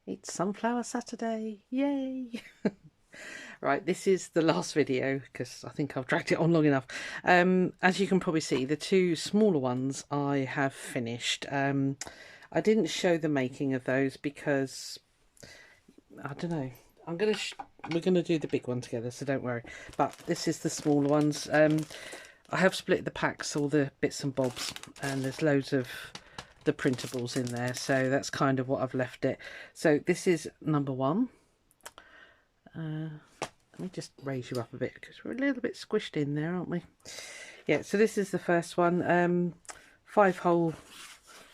It's Sunflower Saturday, yay! Right, this is the last video because I think I've dragged it on long enough. As you can probably see, the two smaller ones I have finished. I didn't show the making of those because I don't know. We're gonna do the big one together, so don't worry. But this is the smaller ones. I have split the packs, all the bits and bobs, and there's loads of the printables in there, so that's kind of what I've left it. So this is number one. Let me just raise you up a bit because we're a little bit squished in there, aren't we? Yeah, so this is the first one. 5-hole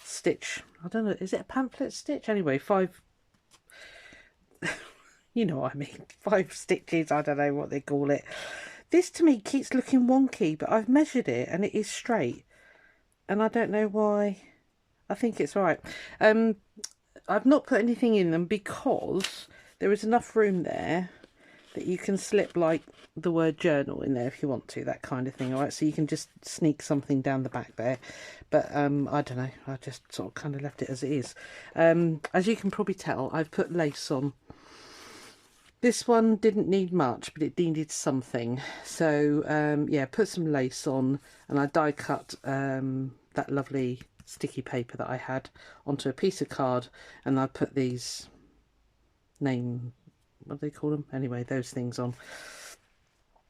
stitch. I don't know, is it a pamphlet stitch? Anyway, 5 you know what I mean, 5 stitches, I don't know what they call it. This to me keeps looking wonky, but I've measured it and it is straight, and I don't know why. I think it's right. I've not put anything in them because there is enough room there that you can slip like the word journal in there if you want to, that kind of thing. All right, so you can just sneak something down the back there, but I don't know, I just sort of kind of left it as it is. As you can probably tell, I've put lace on. This one didn't need much, but it needed something, so yeah, put some lace on, and I die cut that lovely sticky paper that I had onto a piece of card, and I put these what do they call them? Anyway, those things on.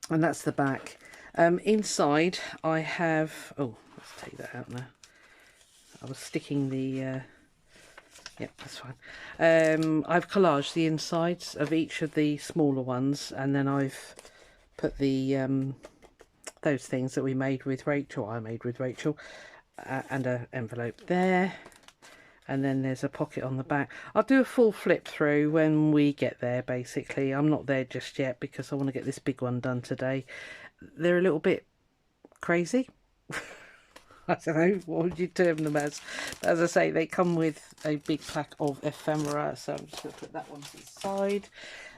And that's the back. Inside I have, oh, let's take that out now. I was sticking the, yep, that's fine. I've collaged the insides of each of the smaller ones, and then I've put the, those things that we made with Rachel, I made with Rachel, and an envelope there. And then there's a pocket on the back. I'll do a full flip through when we get there, basically. I'm not there just yet because I want to get this big one done today. They're a little bit crazy. I don't know, what would you term them as? But as I say, they come with a big pack of ephemera, so I'm just going to put that one to the side.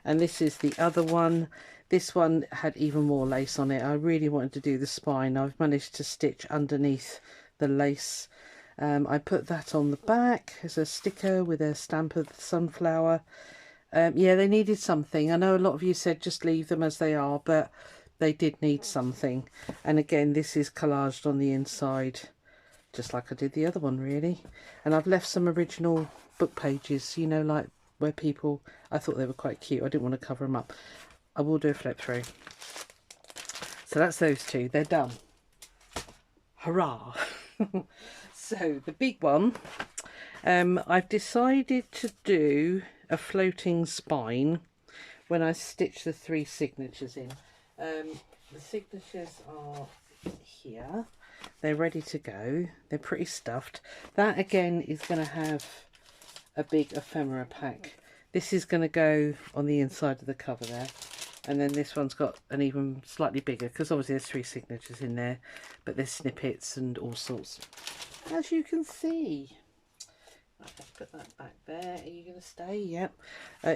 And this is the other one. This one had even more lace on it. I really wanted to do the spine. I've managed to stitch underneath the lace. I put that on the back as a sticker with a stamp of the sunflower. Yeah, they needed something. I know a lot of you said just leave them as they are, but they did need something. And again, this is collaged on the inside, just like I did the other one, really. And I've left some original book pages, you know, like where people, I thought they were quite cute. I didn't want to cover them up. I will do a flip through. So that's those two. They're done. Hurrah! So the big one, I've decided to do a floating spine when I stitch the 3 signatures in. The signatures are here. They're ready to go. They're pretty stuffed. That again is going to have a big ephemera pack. This is going to go on the inside of the cover there. And then this one's got an even slightly bigger, because obviously there's 3 signatures in there, but there's snippets and all sorts. As you can see, I'll just put that back there. Are you going to stay? Yep.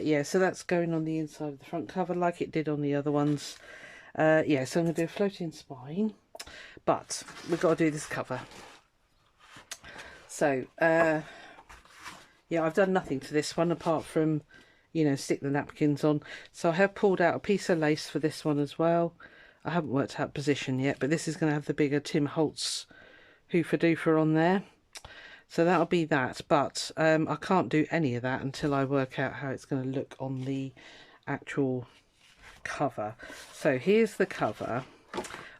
Yeah, so that's going on the inside of the front cover like it did on the other ones. Yeah, so I'm going to do a floating spine, but we've got to do this cover. So, yeah, I've done nothing to this one apart from, you know, stick the napkins on. So I have pulled out a piece of lace for this one as well. I haven't worked out position yet, but this is going to have the bigger Tim Holtz hoofer doofer on there, so that'll be that. But I can't do any of that until I work out how it's going to look on the actual cover. So here's the cover.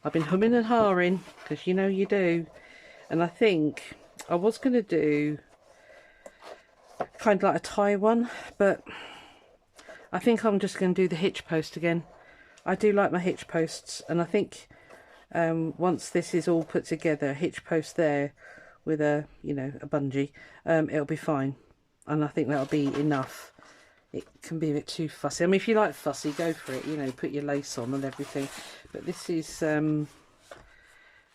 I've been humming and hawing because you know you do, and I think I was going to do kind of like a tie one, but I think I'm just going to do the hitch post again. I do like my hitch posts, and I think once this is all put together, a hitch post there with a, you know, a bungee, it'll be fine, and I think that'll be enough. It can be a bit too fussy. I mean, if you like fussy, go for it, you know, put your lace on and everything, but this is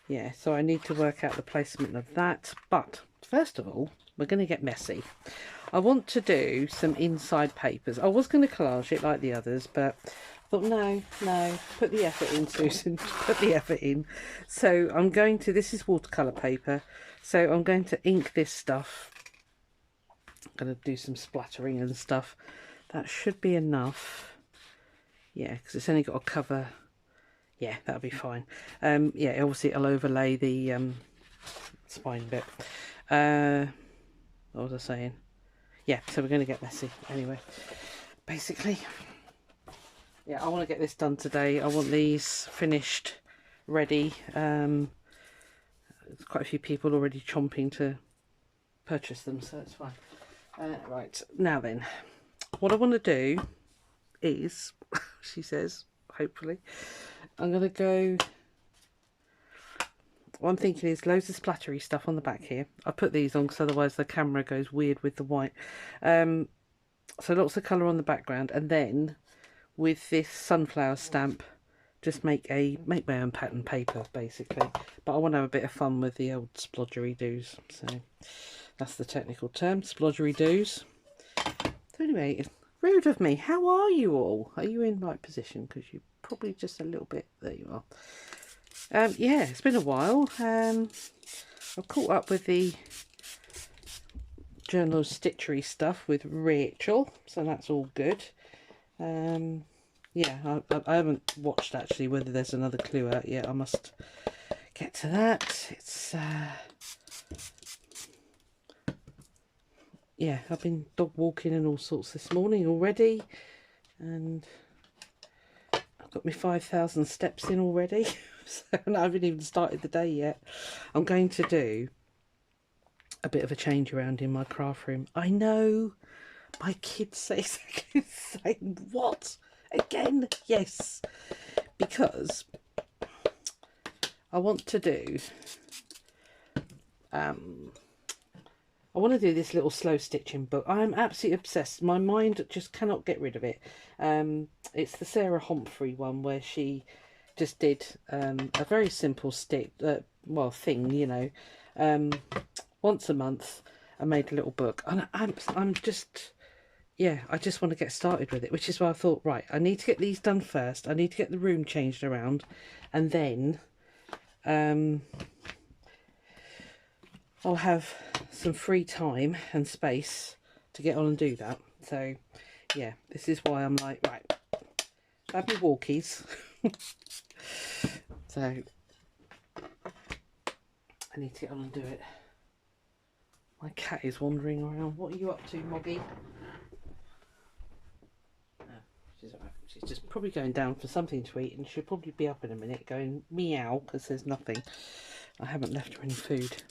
yeah, so I need to work out the placement of that. But first of all, we're going to get messy. I want to do some inside papers. I was going to collage it like the others, but I thought, no, put the effort in, Susan, put the effort in. So I'm going to, this is watercolour paper, so I'm going to ink this stuff I'm going to do some splattering and stuff. That should be enough. Yeah, because it's only got to cover. Yeah, that'll be fine. Yeah, obviously it'll overlay the spine bit. What was I saying? Yeah, so we're going to get messy anyway. Basically, yeah, I want to get this done today. I want these finished, ready. There's quite a few people already chomping to purchase them, so it's fine. Right, now then, what I want to do is, she says, hopefully, I'm going to go, what I'm thinking is loads of splattery stuff on the back here. I put these on because otherwise the camera goes weird with the white. So lots of colour on the background, and then with this sunflower stamp, just make my own pattern paper basically. But I want to have a bit of fun with the old splodgery doos, so that's the technical term, splodgery doos. So anyway, it's rude of me. How are you all? Are you in right position? Because you're probably just a little bit. There you are. Yeah, it's been a while. I've caught up with the Journal of Stitchery stuff with Rachel, so that's all good. Yeah, I haven't watched actually whether there's another clue out yet. I must get to that. It's yeah, I've been dog walking and all sorts this morning already, and I've got my 5,000 steps in already. So I haven't even started the day yet. I'm going to do a bit of a change around in my craft room. I know my kids say what again? Yes, because I want to do I want to do this little slow stitching book. I'm absolutely obsessed. My mind just cannot get rid of it. It's the Sarah Humphrey one where she just did a very simple thing, you know, once a month. I made a little book, and I'm just, yeah, I just want to get started with it, which is why I thought, right, I need to get these done first. I need to get the room changed around, and then I'll have some free time and space to get on and do that. So yeah, this is why I'm like, right, have my walkies. So I need to get on and do it. My cat is wandering around. What are you up to, Moggy? Oh, she's alright. She's just probably going down for something to eat, and she'll probably be up in a minute going meow because there's nothing. I haven't left her any food.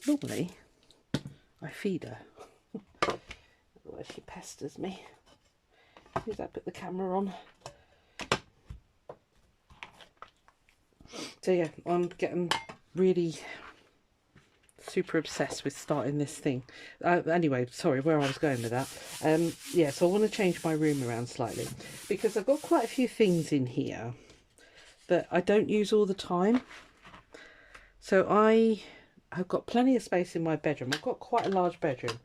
Normally I feed her, otherwise she pesters me. As I put the camera on. So yeah, I'm getting really super obsessed with starting this thing. Anyway, sorry, where I was going with that. Yeah, so I want to change my room around slightly, because I've got quite a few things in here that I don't use all the time. So I've got plenty of space in my bedroom. I've got quite a large bedroom.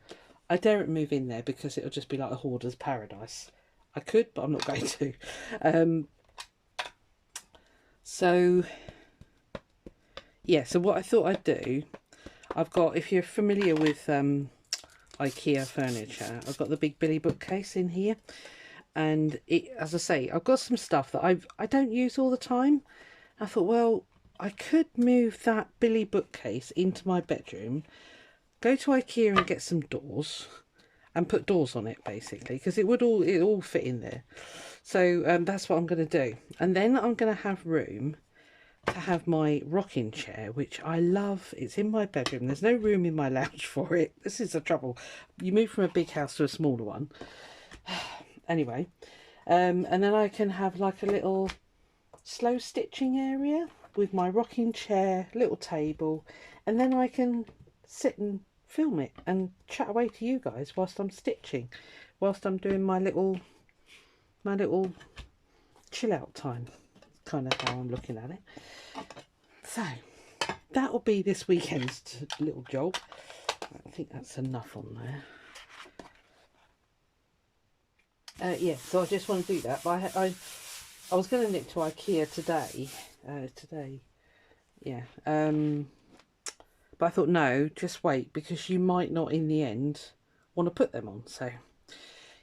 I daren't move in there because it'll just be like a hoarder's paradise. I could, but I'm not going to. So yeah, so what I thought I'd do, I've got, if you're familiar with IKEA furniture, I've got the big Billy bookcase in here, and it, as I say, I've got some stuff that I don't use all the time. I thought, well, I could move that Billy bookcase into my bedroom, go to IKEA and get some doors, and put doors on it basically, because it all fit in there. So that's what I'm going to do, and then I'm going to have room to have my rocking chair, which I love. It's in my bedroom. There's no room in my lounge for it. This is the trouble. You move from a big house to a smaller one. Anyway, and then I can have like a little slow stitching area with my rocking chair, little table, and then I can sit and film it and chat away to you guys whilst I'm stitching, whilst I'm doing my little chill out time. Kind of how I'm looking at it. So that will be this weekend's little job. I think that's enough on there. Yeah, so I just want to do that, but I was going to nip to IKEA today. Yeah. But I thought, no, just wait, because you might not in the end want to put them on. So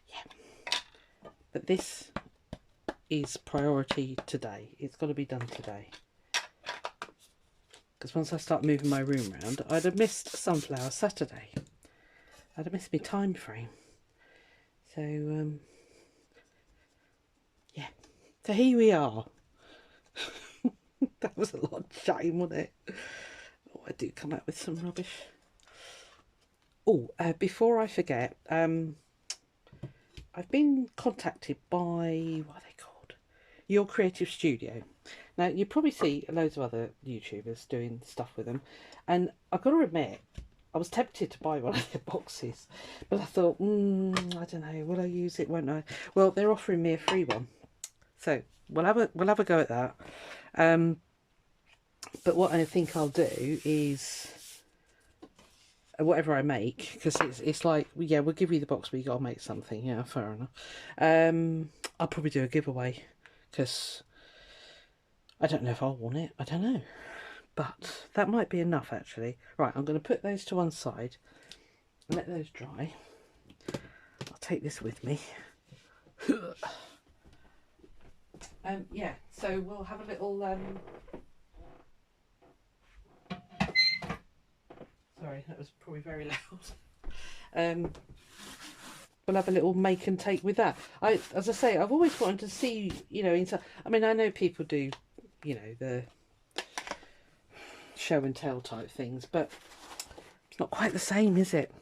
yeah, but this is priority today. It's got to be done today, because once I start moving my room around, I'd have missed Sunflower Saturday. I'd have missed my time frame. So yeah, so here we are. That was a lot of chatting, wasn't it? Oh, I do come out with some rubbish. Oh, before I forget, I've been contacted by, what are they called? Your Creative Studio. Now, you probably see loads of other YouTubers doing stuff with them. And I've got to admit, I was tempted to buy one of their boxes. But I thought, I don't know, will I use it, won't I? Well, they're offering me a free one. So, we'll have a go at that. But what I think I'll do is, whatever I make, because it's like, yeah, we'll give you the box, but you got to make something. Yeah, fair enough. I'll probably do a giveaway, because I don't know if I'll want it. I don't know, but that might be enough actually. Right, I'm going to put those to one side and let those dry. I'll take this with me. Yeah, so we'll have a little sorry, that was probably very loud. We'll have a little make and take with that. As I say, I've always wanted to see, you know, inside. I mean, I know people do, you know, the show and tell type things, but it's not quite the same, is it?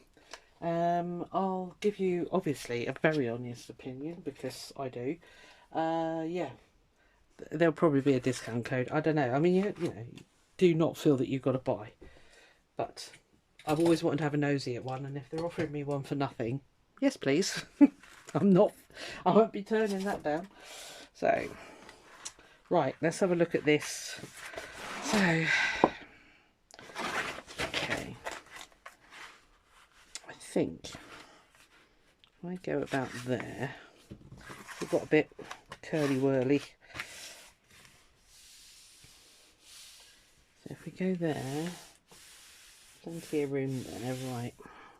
I'll give you, obviously, a very honest opinion, because I do. Yeah, there'll probably be a discount code. I don't know. I mean, you know, do not feel that you've got to buy. But I've always wanted to have a nosy at one, and if they're offering me one for nothing, yes, please. I won't be turning that down. So, right, let's have a look at this. So, okay. I think if I go about there, we've got a bit curly-whirly. So if we go there, plenty of room there, right.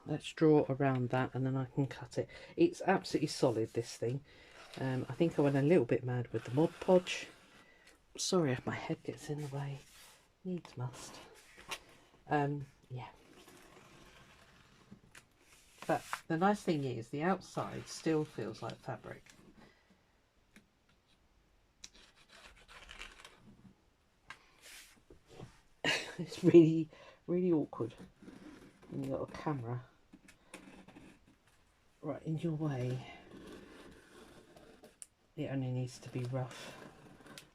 Let's draw around that and then I can cut it. It's absolutely solid, this thing. I think I went a little bit mad with the Mod Podge. Sorry if my head gets in the way. Needs must. Yeah. But the nice thing is the outside still feels like fabric. It's really, really awkward when you've got a camera right in your way. It only needs to be rough.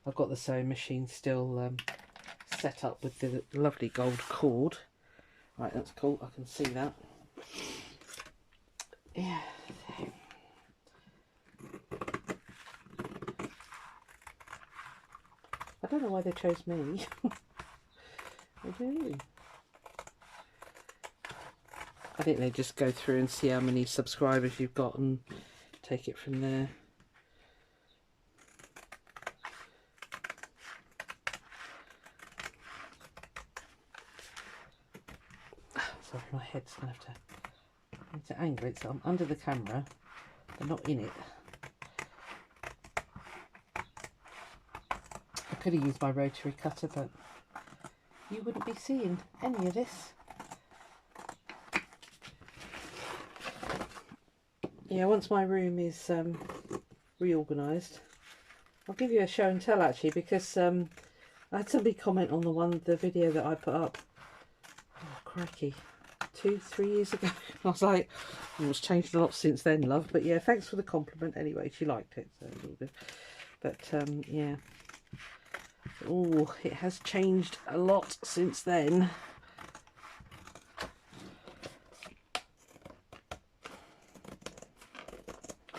I've got the sewing machine still set up with the lovely gold cord. Right, that's cool. I can see that. Yeah. I don't know why they chose me. I do. I think they just go through and see how many subscribers you've got and take it from there. Sorry, my head's going to have to angle it so I'm under the camera, but not in it. I could have used my rotary cutter, but you wouldn't be seeing any of this. Yeah, once my room is reorganised, I'll give you a show and tell actually, because I had somebody comment on the video that I put up. Oh, crikey. 2-3 years ago. I was like, oh, it's changed a lot since then, love. But yeah, thanks for the compliment anyway. She liked it, so it's all good. But yeah. Oh, it has changed a lot since then.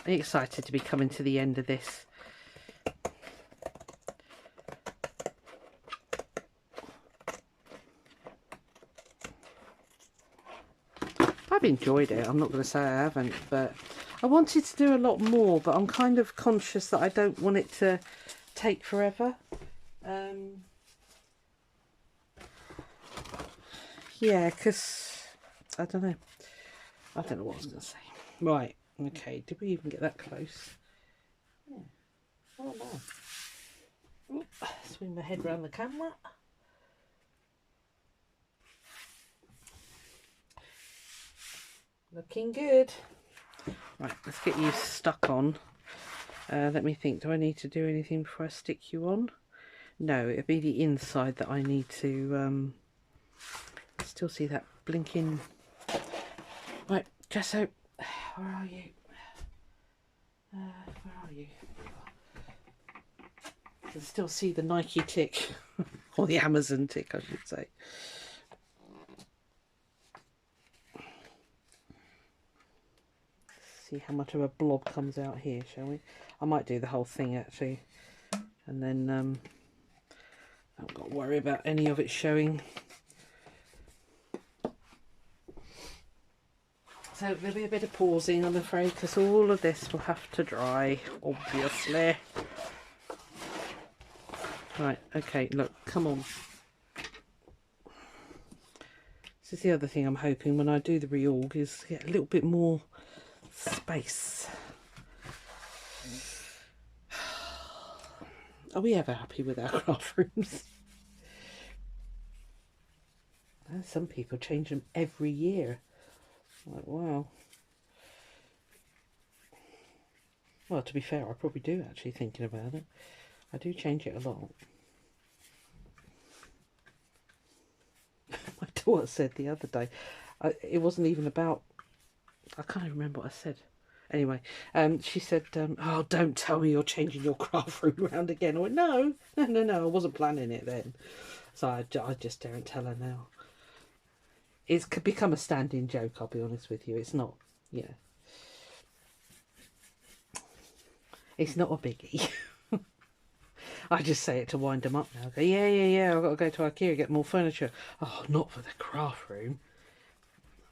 I'm excited to be coming to the end of this. I've enjoyed it. I'm not going to say I haven't, but I wanted to do a lot more, but I'm kind of conscious that I don't want it to take forever. Yeah, because I don't know. I don't know what I was going to say. Right, okay, did we even get that close? Yeah. Oh no. Oop, swing my head around the camera. Looking good. Right, let's get you stuck on. Let me think, do I need to do anything before I stick you on? No, it'll be the inside that I need to still see that blinking. Right, Gesso, where are you? Where are you? I can still see the Nike tick, or the Amazon tick, I should say. See how much of a blob comes out here, shall we? I might do the whole thing actually, and then I haven't got to worry about any of it showing. So there'll be a bit of pausing, I'm afraid, because all of this will have to dry, obviously. Right, okay, look, come on. This is the other thing I'm hoping when I do the reorg, is get a little bit more space. Are we ever happy with our craft rooms? Some people change them every year. Like, wow. Well, to be fair, I probably do actually, thinking about it. I do change it a lot. My daughter said the other day, it wasn't even about, I can't even remember what I said. Anyway, she said, oh, don't tell me you're changing your craft room around again. I went, no, I wasn't planning it then. So I just daren't tell her now. It's become a standing joke, I'll be honest with you. It's not, yeah. It's not a biggie. I just say it to wind them up now. I go, yeah, I've got to go to IKEA, get more furniture. Oh, not for the craft room.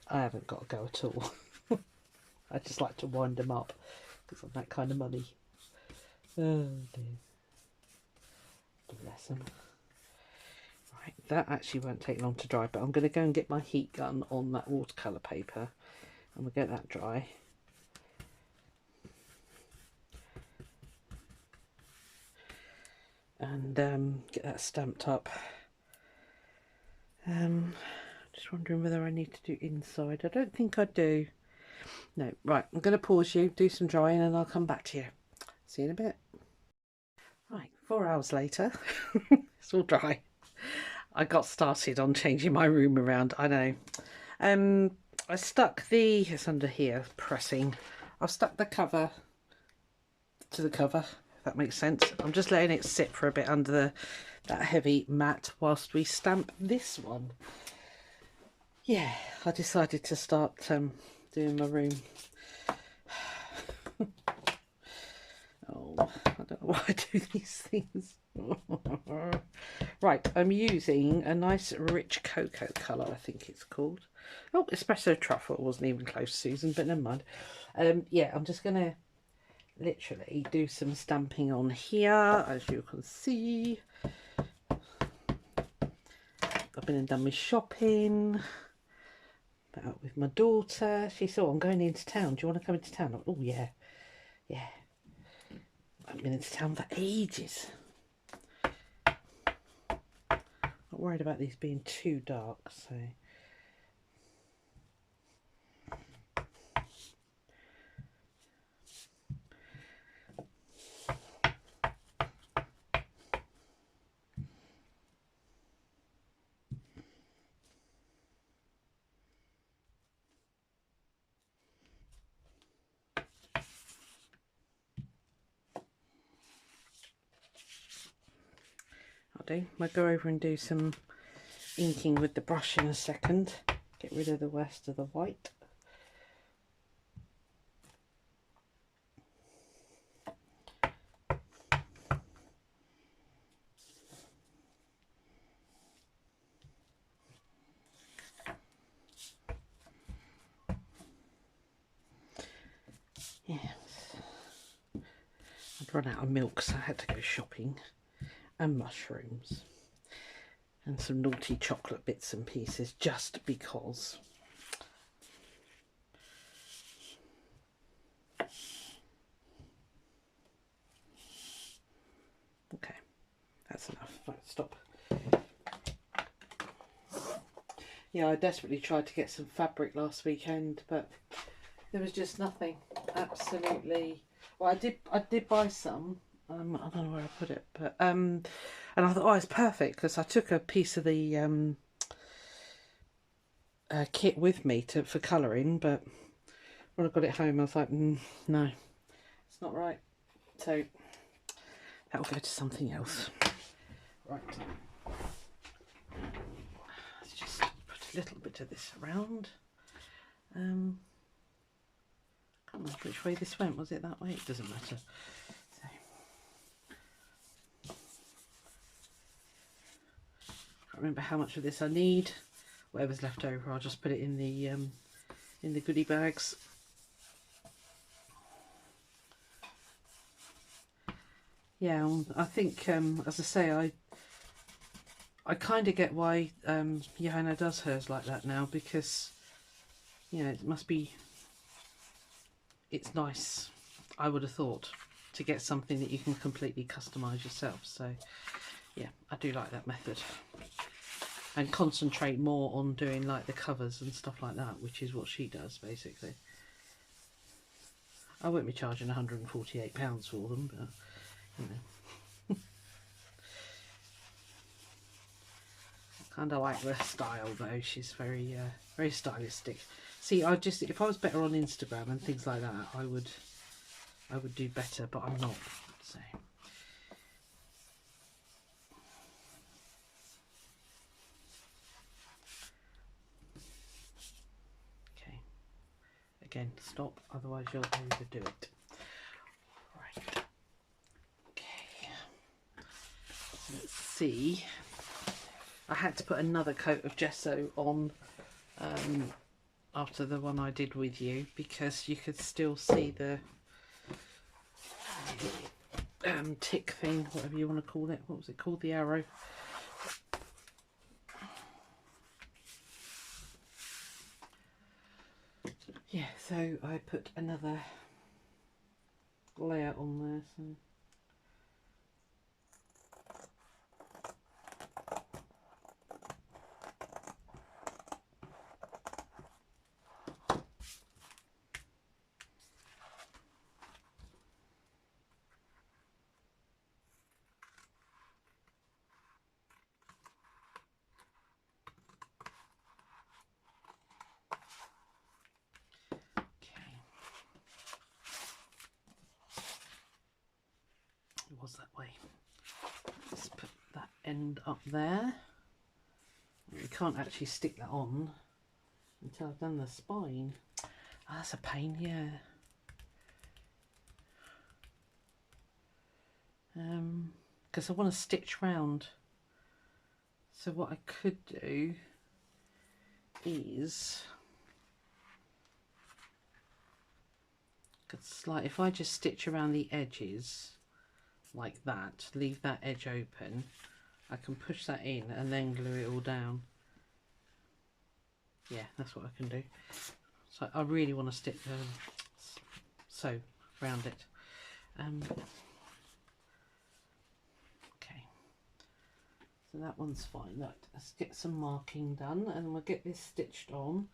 I haven't got to go at all. I just like to wind them up because I'm that kind of money. Oh dear. Bless them. Right, that actually won't take long to dry, but I'm going to go and get my heat gun on that watercolour paper and we'll get that dry. And get that stamped up. Just wondering whether I need to do inside. I don't think I do. No, right, I'm going to pause you, do some drying, and I'll come back to you. See you in a bit. Right, 4 hours later, it's all dry. I got started on changing my room around, I know. I stuck it's under here, pressing. I've stuck the cover to the cover, if that makes sense. I'm just letting it sit for a bit under that heavy mat whilst we stamp this one. Yeah, I decided to start doing my room. Oh, I don't know why I do these things. Right, I'm using a nice rich cocoa colour, I think it's called. Oh, espresso truffle. Wasn't even close, Susan, but never mind. Yeah, I'm just going to literally do some stamping on here, as you can see. I've been and done my shopping. Out with my daughter. She said, oh, I'm going into town. Do you want to come into town? Like, oh, yeah. Yeah. I've been into town for ages. Not worried about these being too dark, so... I'll go over and do some inking with the brush in a second. Get rid of the rest of the white. Yes. I'd run out of milk, so I had to go shopping. And mushrooms. And some naughty chocolate bits and pieces, just because. That's enough. Right, stop. Yeah, I desperately tried to get some fabric last weekend, but there was just nothing. Absolutely. Well, I did buy some. I don't know where I put it, but and I thought, oh, it's perfect, because I took a piece of the kit with me for colouring, but when I got it home, I was like, no, it's not right. So that'll go to something else. Right. Let's just put a little bit of this around. Can't remember which way this went. Was it that way? It doesn't matter. So, can't remember how much of this I need. Whatever's left over, I'll just put it in the goodie bags. Yeah, I think as I say, I kind of get why Johanna does hers like that now, because you know, it must be, it's nice, I would have thought, to get something that you can completely customise yourself. So yeah, I do like that method, and concentrate more on doing like the covers and stuff like that, which is what she does basically. I won't be charging £148 for them, but you know. Kind of like the style though. She's very very stylistic. See, if I was better on Instagram and things like that, I would do better, but I'm not. So okay, again, stop, otherwise you'll overdo it. Right. Okay. Let's see. I had to put another coat of gesso on after the one I did with you, because you could still see the tick thing, whatever you want to call it. What was it called? The arrow. Yeah, so I put another layer on there. So it was that way. Let's put that end up there. You can't actually stick that on until I've done the spine. Oh, that's a pain, yeah. Because I want to stitch round. So what I could do is, like, if I just stitch around the edges like that, leave that edge open, I can push that in and then glue it all down. Yeah, that's what I can do. So I really want to stick sew round it. Okay, so that one's fine. Right, let's get some marking done, and then we'll get this stitched on,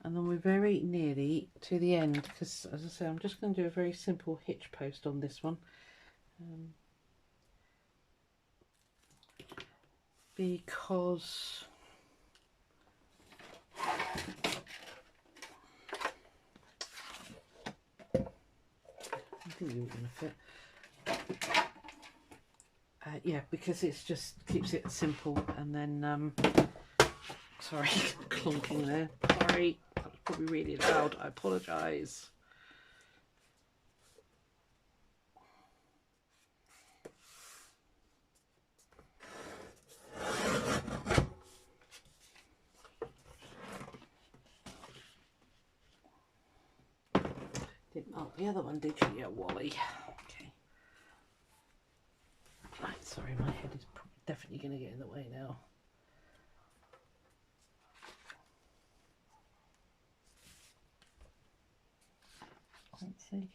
and then we're very nearly to the end, because as I say, I'm just going to do a very simple hitch post on this one. Because I think you're going to fit. Yeah, because it's just keeps it simple, and then sorry, clunking there. Sorry, that was probably really loud. I apologise. Didn't mark the other one, did you? Yeah, Wally. Okay. Right, sorry, my head is definitely going to get in the way now. Let's see.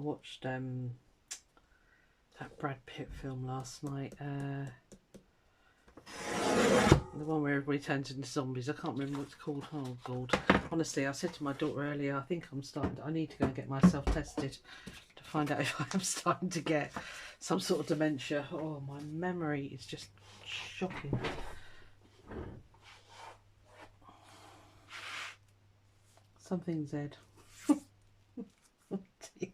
watched that Brad Pitt film last night. The one where everybody turns into zombies. I can't remember what it's called. Oh God! Honestly, I said to my daughter earlier, I think I need to go and get myself tested to find out if I am starting to get some sort of dementia. Oh, my memory is just shocking. Something Z. Oh dear.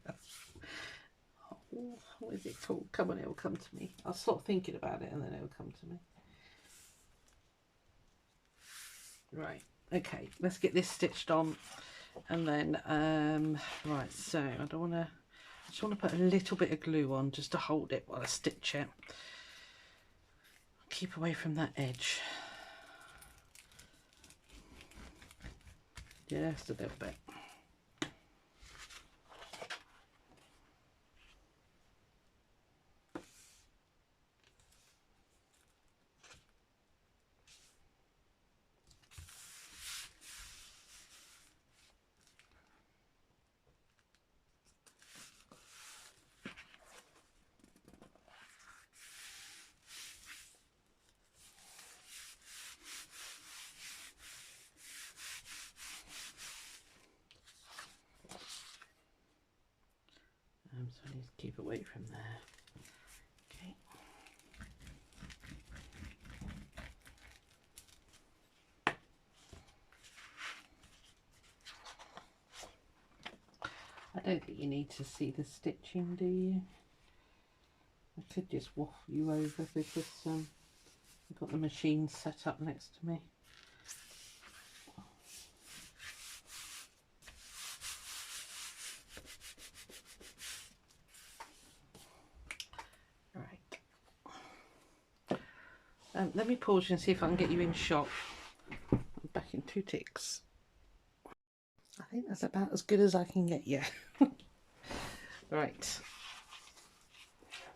Oh, what is it called? Come on, it will come to me. I'll stop thinking about it and then it will come to me. Right, okay, let's get this stitched on, and then right, so I just want to put a little bit of glue on just to hold it while I stitch it. Keep away from that edge, just a little bit. So I need to keep away from there. Okay. I don't think you need to see the stitching, do you? I could just waffle you over because I've got the machine set up next to me. Let me pause you and see if I can get you in shot. I'm back in 2 ticks. I think that's about as good as I can get you. Right.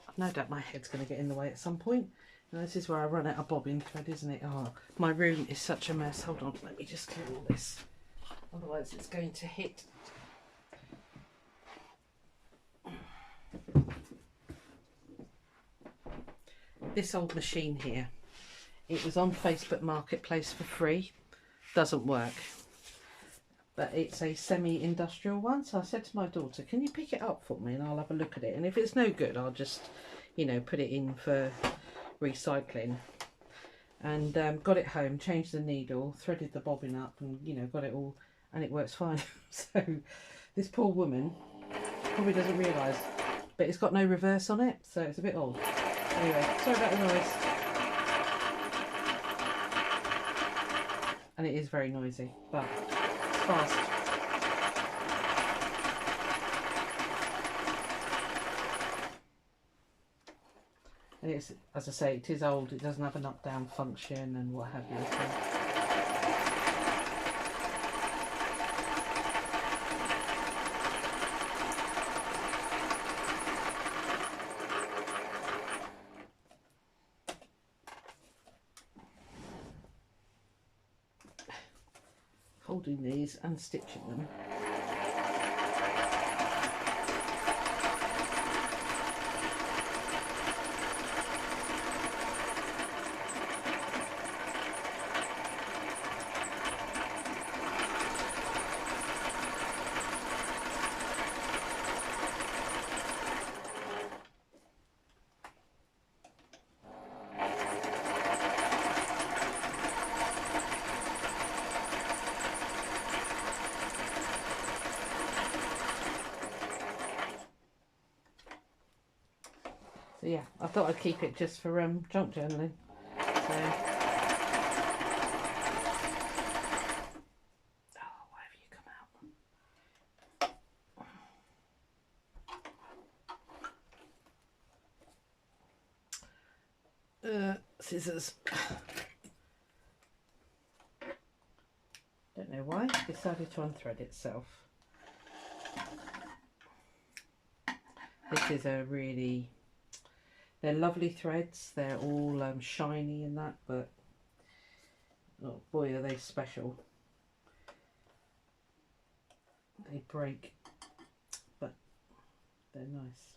I've no doubt my head's going to get in the way at some point. And this is where I run out of bobbin thread, isn't it? Oh, my room is such a mess. Hold on, let me just clear all this. Otherwise it's going to hit. This old machine here, it was on Facebook Marketplace for free. Doesn't work. But it's a semi-industrial one. So I said to my daughter, can you pick it up for me and I'll have a look at it. And if it's no good, I'll just, you know, put it in for recycling. And got it home, changed the needle, threaded the bobbin up and, you know, got it all, and it works fine. So this poor woman probably doesn't realise, but it's got no reverse on it. So it's a bit odd. Anyway, sorry about the noise. And it is very noisy, but it's fast. And it's, as I say, it is old. It doesn't have an up-down function and what have you. Folding these and stitching them. So yeah, I thought I'd keep it just for junk journaling. So, oh, why have you come out? Scissors. Don't know why, it decided to unthread itself. This is a really, they're lovely threads, they're all shiny and that, but oh boy are they special. They break, but They're nice.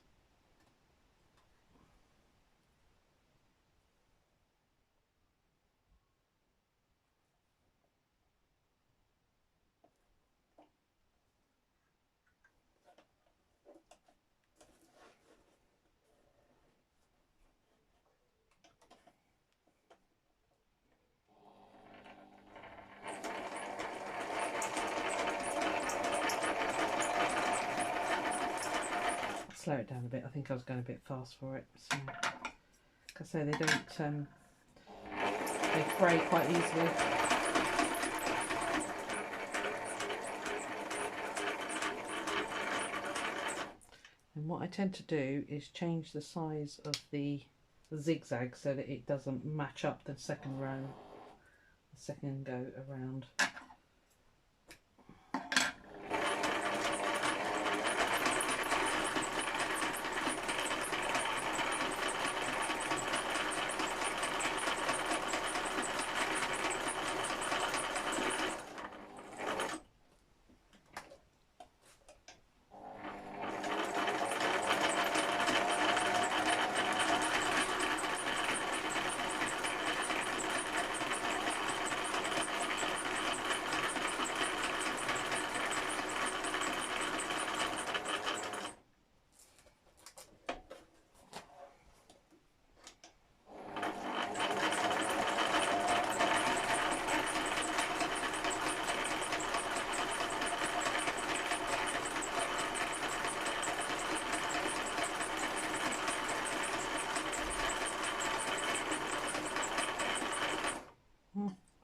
Slow it down a bit. I think I was going a bit fast for it. So, like I say, they don't they fray quite easily. And what I tend to do is change the size of the zigzag so that it doesn't match up the second row, the second go around.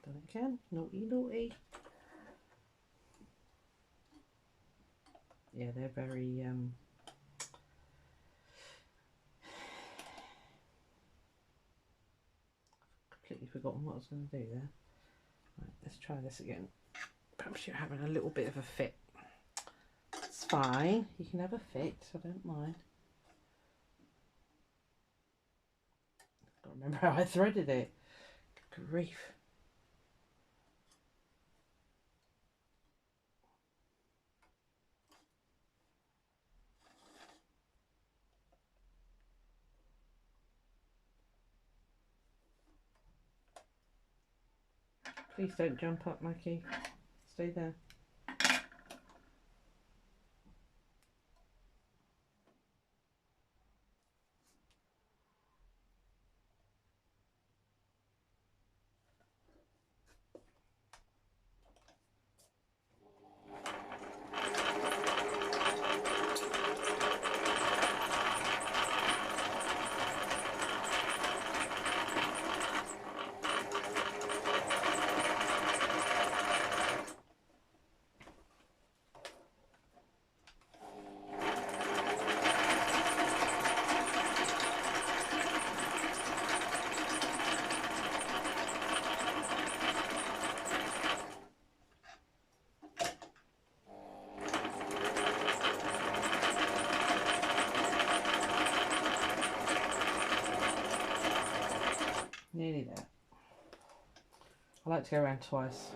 Done it again. Naughty, naughty. Yeah, they're very completely forgotten what I was going to do there. Right, let's try this again. Perhaps you're having a little bit of a fit. It's fine. You can have a fit. I don't mind. I can't remember how I threaded it. Good grief. Please don't jump up, Mackie. Stay there. Nearly there. I like to go around twice.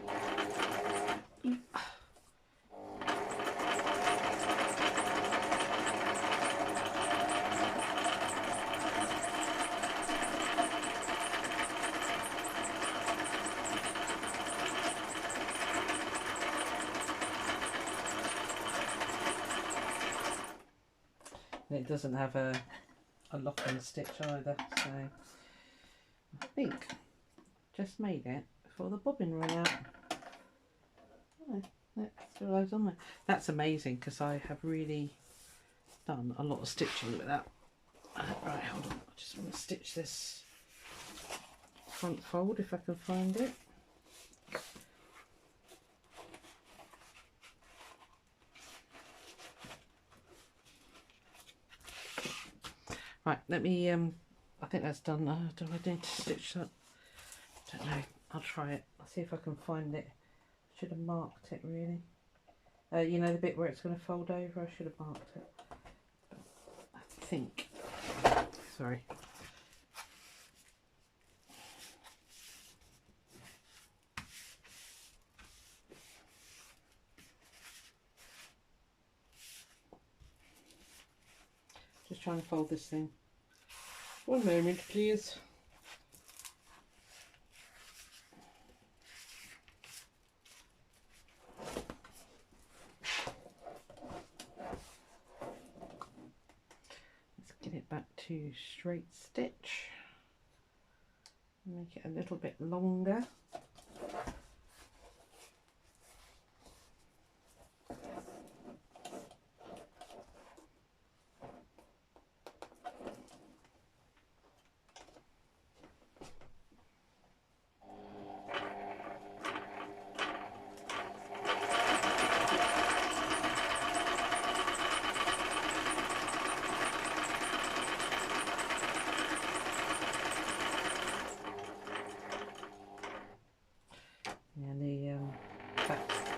And it doesn't have a lock-in stitch either, so I think just made it before the bobbin ran out. Oh, that's still loads on there. That's amazing because I have really done a lot of stitching with that. Right, hold on. I just want to stitch this front fold if I can find it. Right, let me, I think that's done. Do I need to stitch that? Don't know. I'll try it. I'll see if I can find it. Should have marked it really. You know the bit where it's going to fold over? I should have marked it. But I think. Sorry. try and fold this thing. One moment, please. Let's get it back to straight stitch. Make it a little bit longer.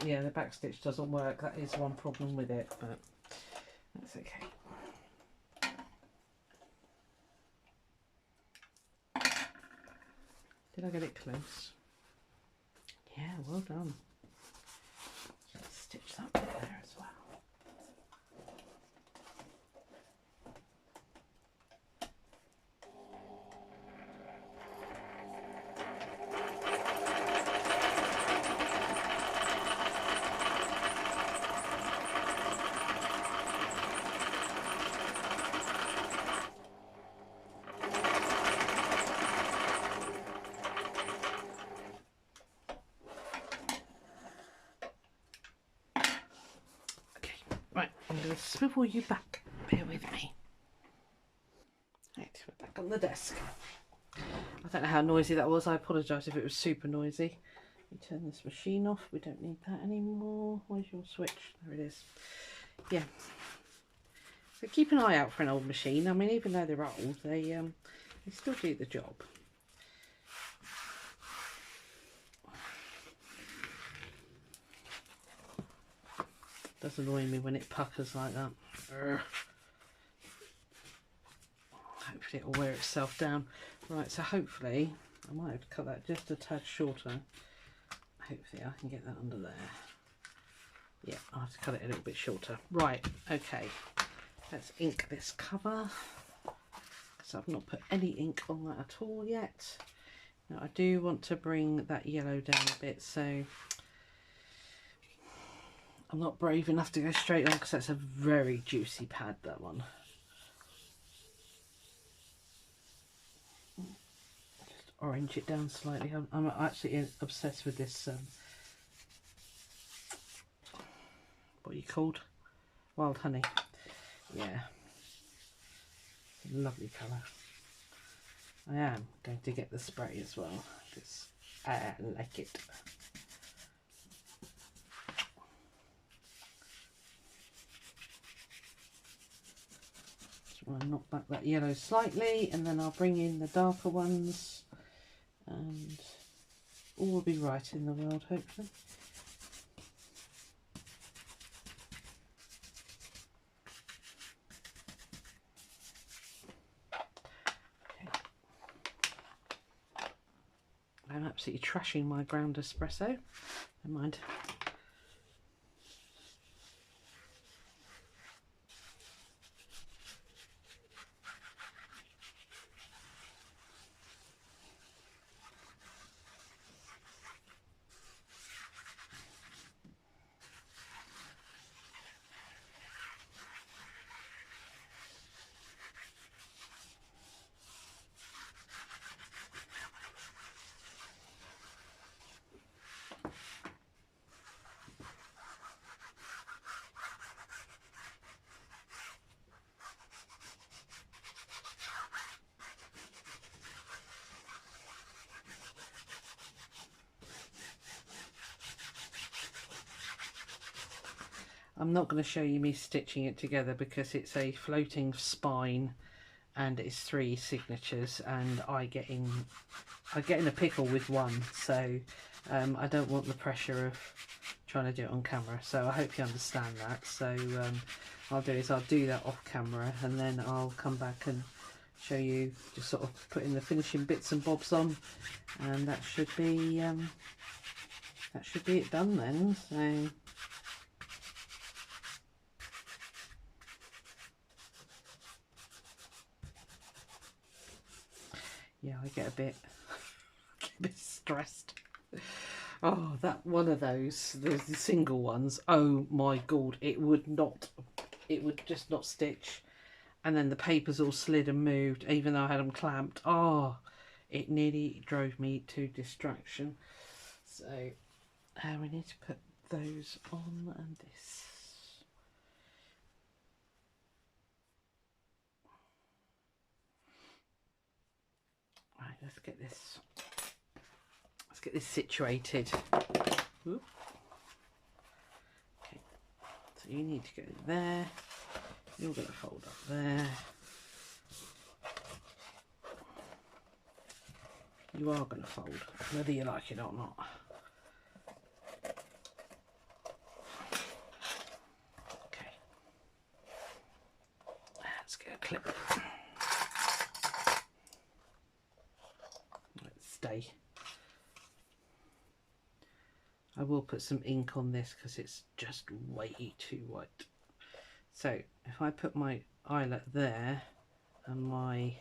Yeah, the back stitch doesn't work. That is one problem with it, but that's okay. Did I get it close? Yeah, well done. Let's stitch that bit there as well. Right, I'm going to swivel you back. Bear with me. Right, we're back on the desk. I don't know how noisy that was. I apologise if it was super noisy. We turn this machine off. We don't need that anymore. Where's your switch? There it is. Yeah. So keep an eye out for an old machine. I mean, even though they're old, they still do the job. Does annoy me when it puckers like that. Urgh. Hopefully it'll wear itself down. Right, so hopefully, I might have to cut that just a tad shorter. Hopefully I can get that under there. Yeah, I'll have to cut it a little bit shorter. Right, okay. Let's ink this cover. Because I've not put any ink on that at all yet. Now I do want to bring that yellow down a bit, so I'm not brave enough to go straight on because that's a very juicy pad, that one. Just orange it down slightly. I'm actually obsessed with this, what are you called? Wild honey. Yeah. Lovely colour. I am going to get the spray as well because I like it. I'll knock back that yellow slightly and then I'll bring in the darker ones and all will be right in the world, hopefully. Okay. I'm absolutely trashing my ground espresso. Never mind. I'm not going to show you me stitching it together because it's a floating spine and it's 3 signatures and I get in a pickle with one, so I don't want the pressure of trying to do it on camera, so I hope you understand that. So I'll do that off camera and then I'll come back and show you, just sort of putting the finishing bits and bobs on, and that should be it done then. So yeah, I get a bit, get a bit stressed. Oh, that one of those, the single ones, oh my god, it would just not stitch. And then the papers all slid and moved, even though I had them clamped. Oh, it nearly drove me to distraction. So we need to put those on and this. Right, let's get this situated. Oop. Okay, so you need to go there. You're going to fold up there. You are going to fold, whether you like it or not. Okay. Let's get a clip. Let's stay. I will put some ink on this because it's just way too white. So if I put my eyelet there and my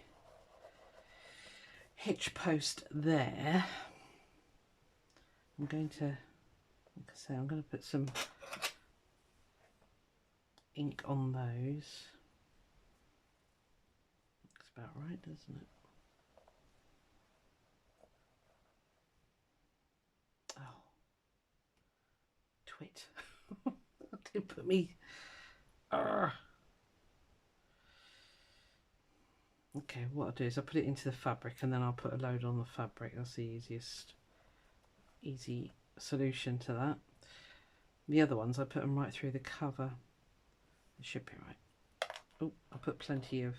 hitch post there, I'm going to, like I say, I'm going to put some ink on those. Looks about right, doesn't it? Oh, twit. I did put me. Okay, what I'll do is I'll put it into the fabric and then I'll put a load on the fabric. That's the easy solution to that. The other ones I put them right through the cover. It should be right. Oh, I'll put plenty of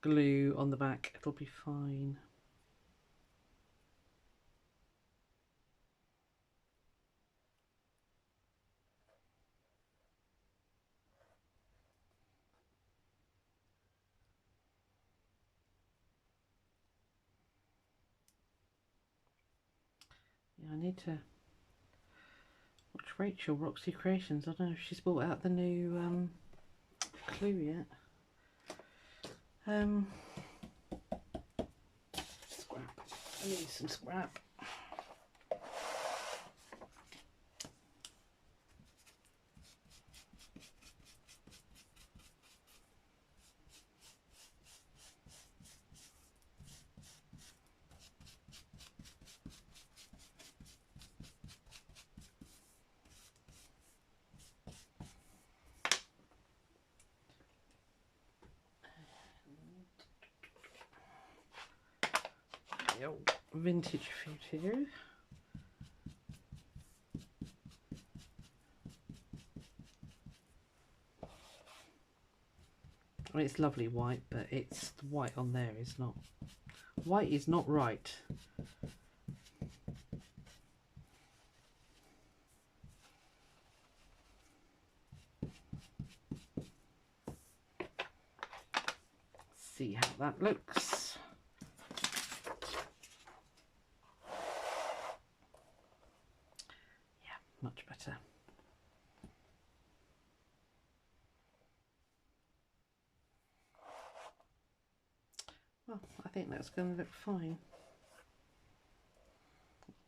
glue on the back. It'll be fine. Yeah, I need to watch Rachel, Roxy Creations. I don't know if she's brought out the new clue yet. Scrap. I need some scrap. Vintage photo. I mean, it's lovely white, but it's the white on there is not. White is not right. See how that looks. Much better. Well, I think that's going to look fine.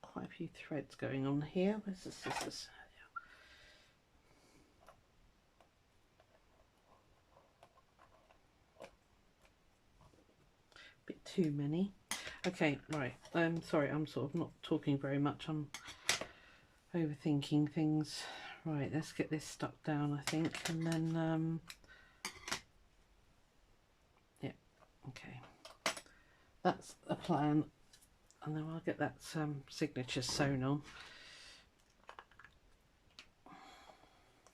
Quite a few threads going on here. Where's the scissors? Bit too many. Okay, right. Sorry, I'm sort of not talking very much. I'm overthinking things. Right, let's get this stuck down, I think, and then yeah, okay, that's a plan, and then I'll get that signature sewn on,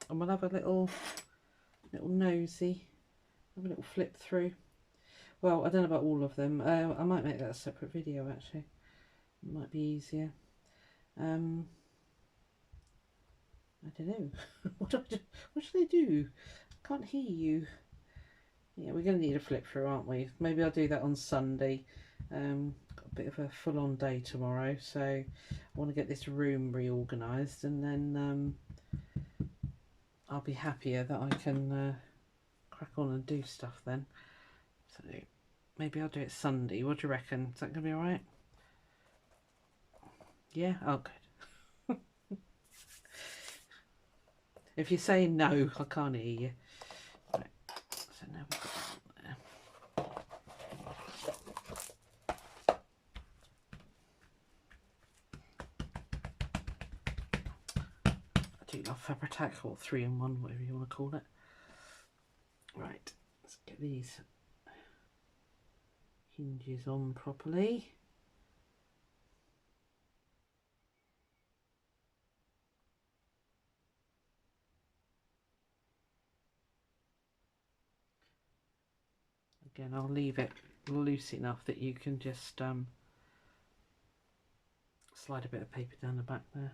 and we'll have a little nosy, have a little flip through. Well, I don't know about all of them. I might make that a separate video actually. It might be easier. I don't know. What should I do? I can't hear you. Yeah, we're going to need a flip through, aren't we? Maybe I'll do that on Sunday. Got a bit of a full-on day tomorrow, so I want to get this room reorganised, and then I'll be happier that I can crack on and do stuff then. So maybe I'll do it Sunday. What do you reckon? Is that going to be alright? Yeah? Oh, good. If you say no, I can't hear you. Right. So now we've got that there. I do love Fabri-Tac, or 3-in-1, whatever you want to call it. Right, let's get these hinges on properly. Again, I'll leave it loose enough that you can just slide a bit of paper down the back there.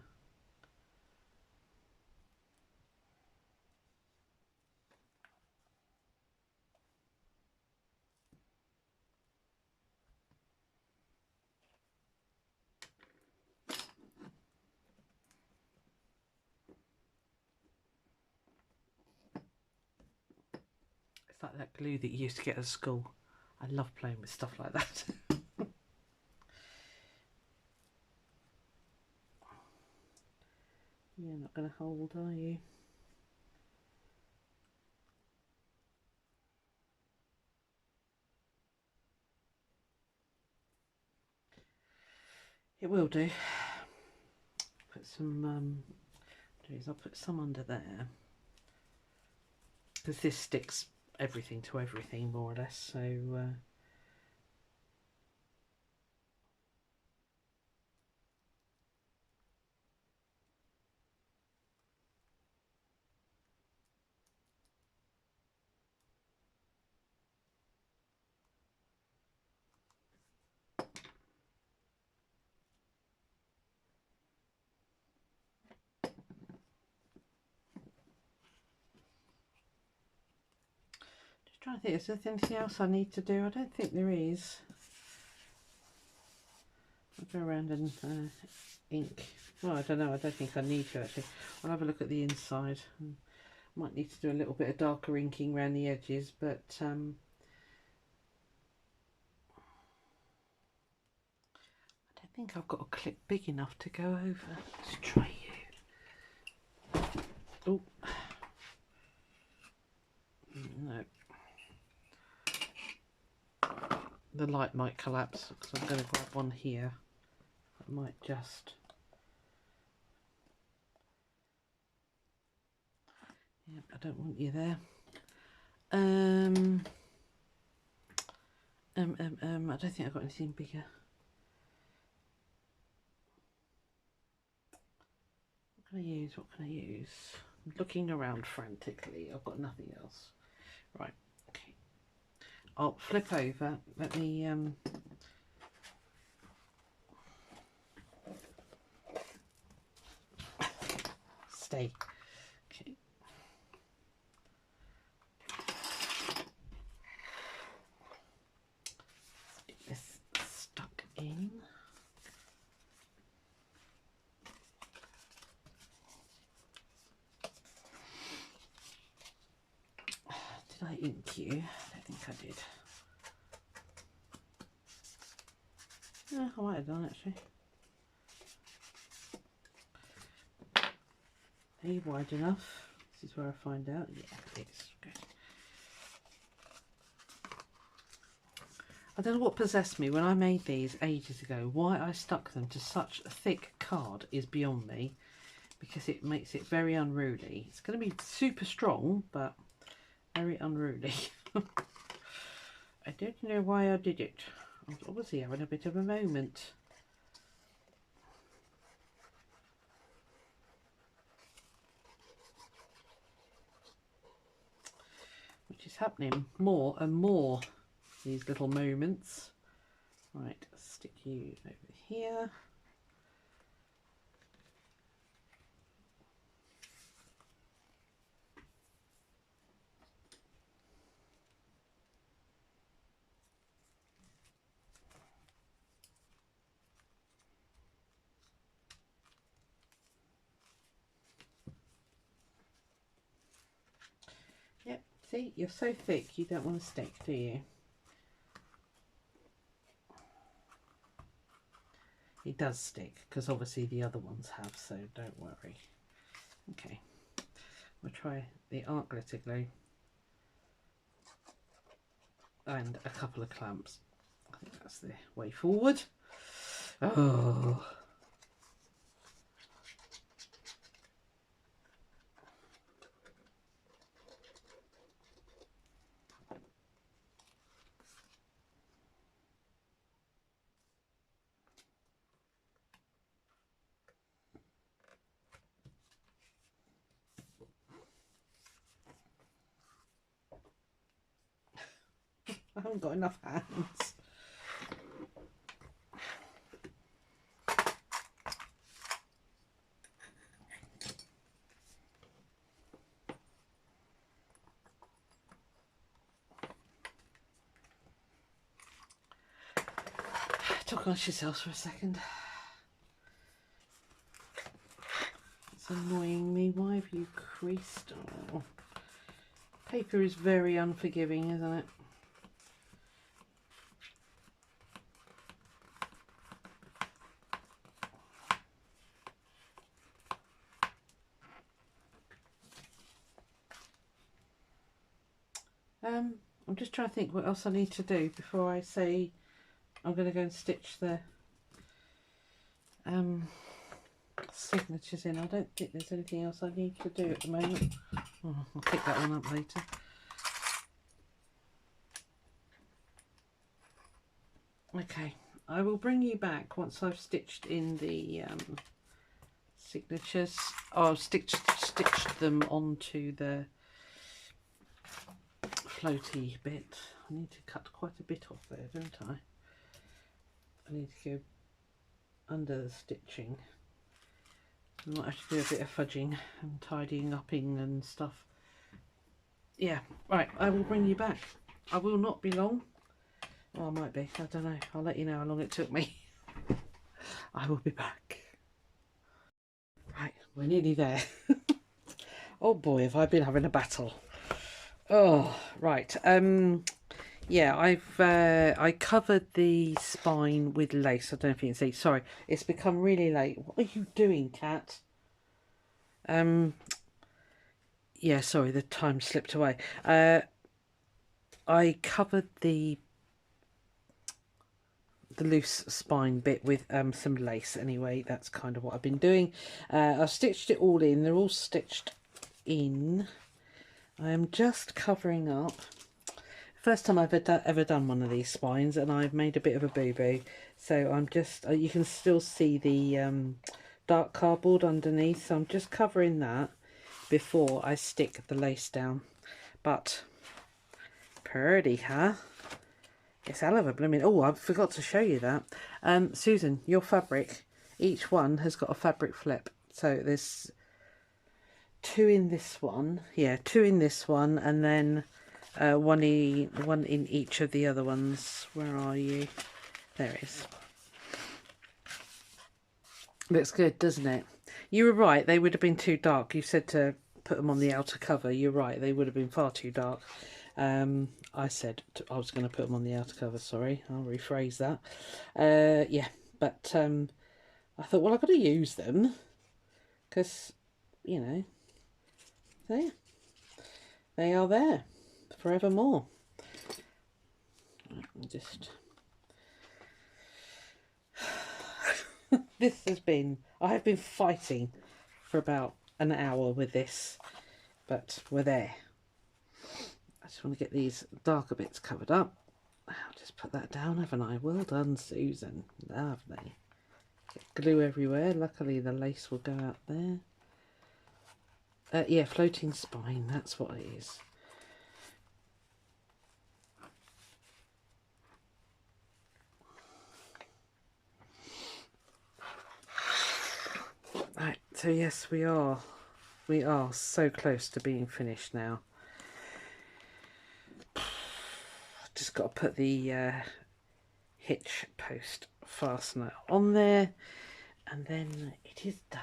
It's like that glue that you used to get at school. I love playing with stuff like that. You're not going to hold, are you? It will do. Put some, I'll put some under there. Because this sticks everything to everything, more or less, so... trying to think, is there anything else I need to do? I don't think there is. I'll go around and ink. Oh, I don't know, I don't think I need to actually. I'll have a look at the inside. Might need to do a little bit of darker inking around the edges, but I don't think I've got a clip big enough to go over. Let's try you. Oh. No. The light might collapse, because I'm going to grab one here. I might just... Yeah, I don't want you there. I don't think I've got anything bigger. What can I use? What can I use? I'm looking around frantically. I've got nothing else. Right, okay. I'll flip over. Let me stay. Okay. Get this stuck in. Did I ink you? I don't think I did. Yeah, I might have done actually. Are you wide enough? This is where I find out. Yeah, it is. Good. I don't know what possessed me when I made these ages ago. Why I stuck them to such a thick card is beyond me, because it makes it very unruly. It's going to be super strong, but very unruly. I don't know why I did it. I was obviously having a bit of a moment. Which is happening more and more, these little moments. Right, stick you over here. Yep, see, you're so thick you don't want to stick, do you? It does stick, because obviously the other ones have, so don't worry. Okay, we'll try the art glitter glue and a couple of clamps. I think that's the way forward. Oh, I haven't got enough hands. Talk amongst yourselves for a second. It's annoying me. Why have you creased? Oh. Paper is very unforgiving, isn't it? I'm just trying to think what else I need to do before I say I'm going to go and stitch the signatures in. I don't think there's anything else I need to do at the moment. Oh, I'll pick that one up later. Okay, I will bring you back once I've stitched in the signatures. Oh, I've stitched them onto the floaty bit. I need to cut quite a bit off there, don't I? I need to go under the stitching. I might have to do a bit of fudging and tidying upping and stuff. Yeah, right, I will bring you back. I will not be long. Well, I might be, I don't know. I'll let you know how long it took me. I will be back. Right, we're nearly there. Oh boy, have I been having a battle. Oh, right. Yeah, I covered the spine with lace. I don't know if you can see. Sorry, it's become really late. What are you doing, cat? Yeah, sorry, the time slipped away. I covered the loose spine bit with some lace. Anyway, that's kind of what I've been doing. I've stitched it all in. They're all stitched in. I am just covering up. First time I've ever done one of these spines, and I've made a bit of a boo-boo. So I'm just, you can still see the dark cardboard underneath. So I'm just covering that before I stick the lace down. But pretty, huh? It's hell of a blooming... Oh, I forgot to show you that. Susan, your fabric, each one has got a fabric flip. So there's 2 in this one. Yeah, 2 in this one, and then one in each of the other ones. Where are you? There it is. Looks good, doesn't it? You were right, they would have been too dark. You said to put them on the outer cover. You're right, they would have been far too dark. I said I was going to put them on the outer cover, sorry, I'll rephrase that. Yeah, but I thought, well, I've got to use them because, you know, there, they are there forevermore. Just this has been, I have been fighting for about an hour with this, but we're there. I just want to get these darker bits covered up. I'll just put that down, haven't I? Well done, Susan. Lovely. Get glue everywhere. Luckily the lace will go out there. Yeah, floating spine, that's what it is. Right, so yes, we are so close to being finished now. Just got to put the hitch post fastener on there, and then it is done.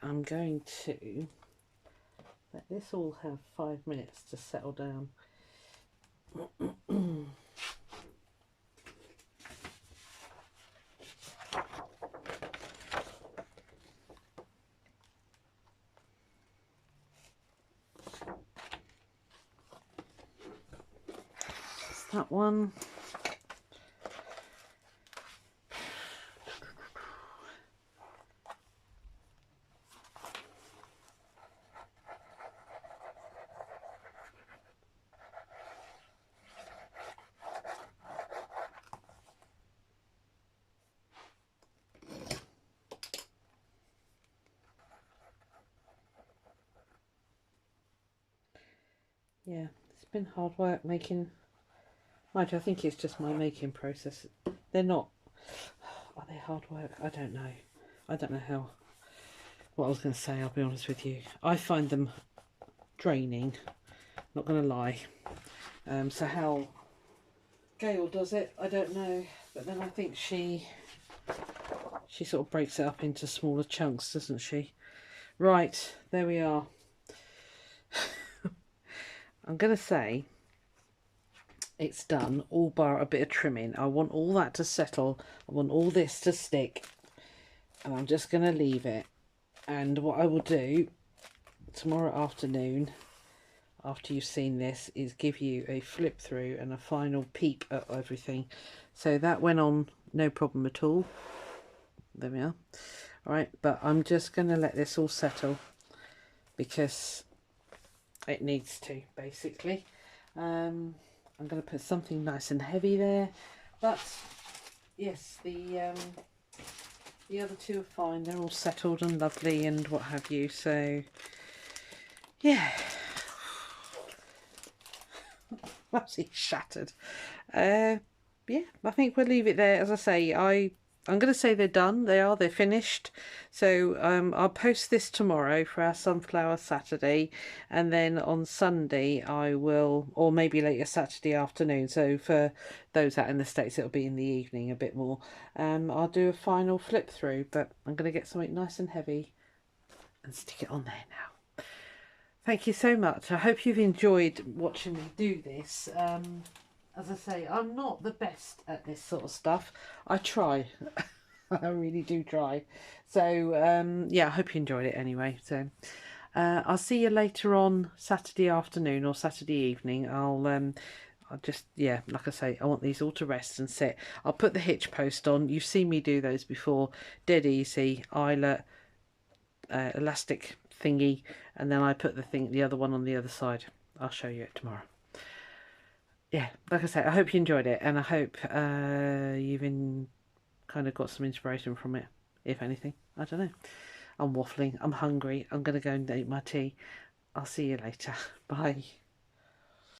I'm going to let this all have 5 minutes to settle down. That's that one. Yeah, it's been hard work making. Mind you, I think it's just my making process. They're not. Are they hard work? I don't know. I don't know how. What I was going to say, I'll be honest with you. I find them draining. Not going to lie. So how Gail does it, I don't know. But then I think she sort of breaks it up into smaller chunks, doesn't she? Right, there we are. I'm going to say it's done, all bar a bit of trimming. I want all that to settle. I want all this to stick. And I'm just going to leave it. And what I will do tomorrow afternoon, after you've seen this, is give you a flip through and a final peep at everything. So that went on no problem at all. There we are. Alright, but I'm just going to let this all settle because it needs to, basically. I'm going to put something nice and heavy there. But yes, the other two are fine. They're all settled and lovely and what have you. So yeah, absolutely shattered. Yeah, I think we'll leave it there. As I say, I'm going to say they're done. They're finished. So I'll post this tomorrow for our Sunflower Saturday, and then on Sunday I will, or maybe later Saturday afternoon. So for those out in the States, it'll be in the evening a bit more. I'll do a final flip through, but I'm going to get something nice and heavy and stick it on there now. Thank you so much. I hope you've enjoyed watching me do this. As I say, I'm not the best at this sort of stuff. I try. I really do try. So, yeah, I hope you enjoyed it anyway. So, I'll see you later on Saturday afternoon or Saturday evening. I'll just, yeah, like I say, I want these all to rest and sit. I'll put the hitch post on. You've seen me do those before. Dead easy. Eyelet, elastic thingy. And then I put the other one on the other side. I'll show you it tomorrow. Yeah, like I say, I hope you enjoyed it, and I hope you've kind of got some inspiration from it, if anything. I don't know. I'm waffling. I'm hungry. I'm going to go and eat my tea. I'll see you later. Bye.